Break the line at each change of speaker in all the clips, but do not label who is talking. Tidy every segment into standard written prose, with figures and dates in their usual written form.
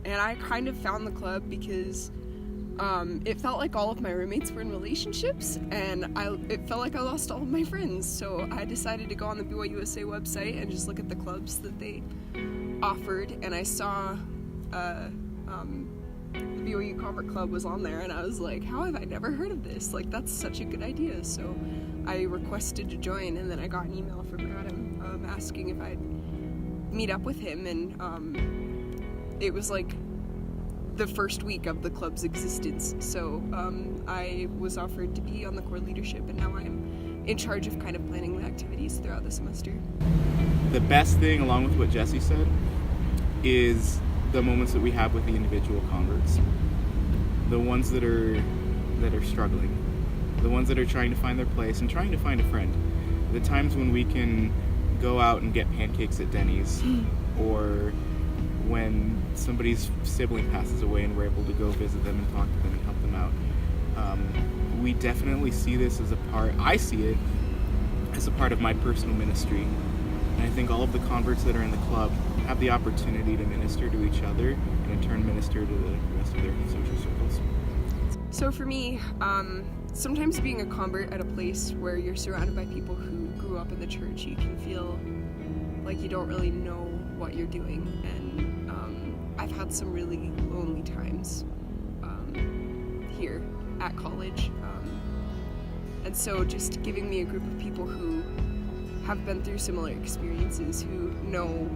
And I kind of found the club because it felt like all of my roommates were in relationships, and it felt like I lost all of my friends. So I decided to go on the BYU USA website and just look at the clubs that they offered, and I saw the BYU Convert Club was on there, and I was like, how have I never heard of this? Like, that's such a good idea. So I requested to join, and then I got an email from Adam asking if I'd meet up with him, and it was like the first week of the club's existence. So I was offered to be on the core leadership, and now I'm in charge of kind of planning the activities throughout the semester.
The best thing, along with what Jesse said, is the moments that we have with the individual converts. The ones that are struggling. The ones that are trying to find their place and trying to find a friend. The times when we can go out and get pancakes at Denny's, or when somebody's sibling passes away and we're able to go visit them and talk to them and help them out. We definitely see this as a part, I see it as a part of my personal ministry. And I think all of the converts that are in the club have the opportunity to minister to each other and in turn minister to the rest of their social circles.
So for me, sometimes being a convert at a place where you're surrounded by people who grew up in the church, you can feel like you don't really know what you're doing, and I've had some really lonely times here at college, and so just giving me a group of people who have been through similar experiences, who know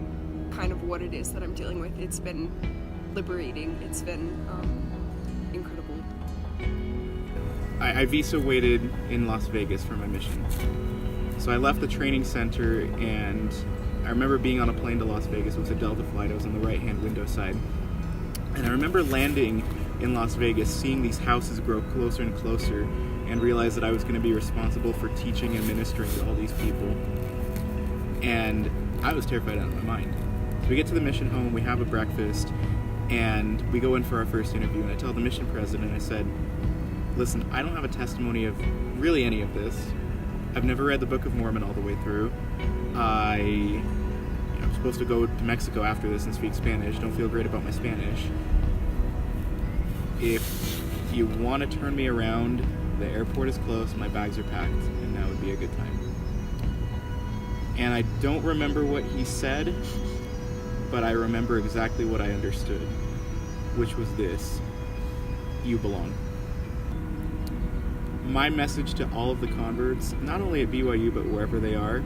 kind of what it is that I'm dealing with, it's been liberating, it's been incredible.
I visa waited in Las Vegas for my mission. So I left the training center, and I remember being on a plane to Las Vegas. It was a Delta flight. I was on the right-hand window side. And I remember landing in Las Vegas, seeing these houses grow closer and closer, and realize that I was going to be responsible for teaching and ministering to all these people. And I was terrified out of my mind. So we get to the mission home, we have a breakfast, and we go in for our first interview. And I tell the mission president, I said, listen, I don't have a testimony of really any of this. I've never read the Book of Mormon all the way through. I'm supposed to go to Mexico after this and speak Spanish. Don't feel great about my Spanish. If you want to turn me around, the airport is close, my bags are packed, and now would be a good time. And I don't remember what he said, but I remember exactly what I understood, which was this: you belong. My message to all of the converts, not only at BYU but wherever they are,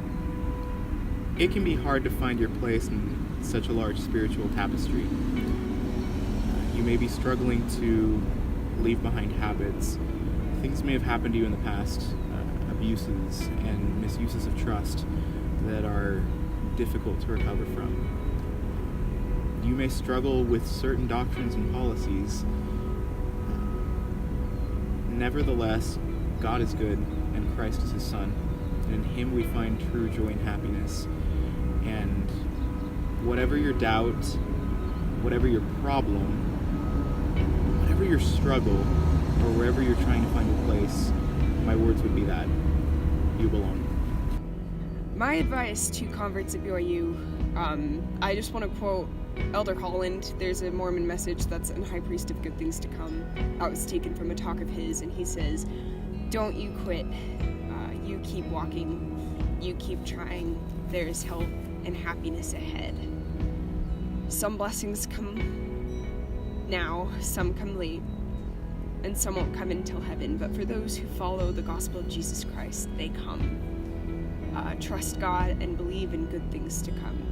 it can be hard to find your place in such a large spiritual tapestry. You may be struggling to leave behind habits. Things may have happened to you in the past, abuses and misuses of trust that are difficult to recover from. You may struggle with certain doctrines and policies. Nevertheless, God is good, and Christ is his Son, and in him we find true joy and happiness. And whatever your doubt, whatever your problem, whatever your struggle, or wherever you're trying to find your place, my words would be that: you belong.
My advice to converts at BYU, I just want to quote Elder Holland. There's a Mormon message that's in High Priest of Good Things to Come. That was taken from a talk of his, and he says, don't you quit. You keep walking. You keep trying. There's help and happiness ahead. Some blessings come now, some come late, and some won't come until heaven. But for those who follow the gospel of Jesus Christ, they come. Trust God and believe in good things to come.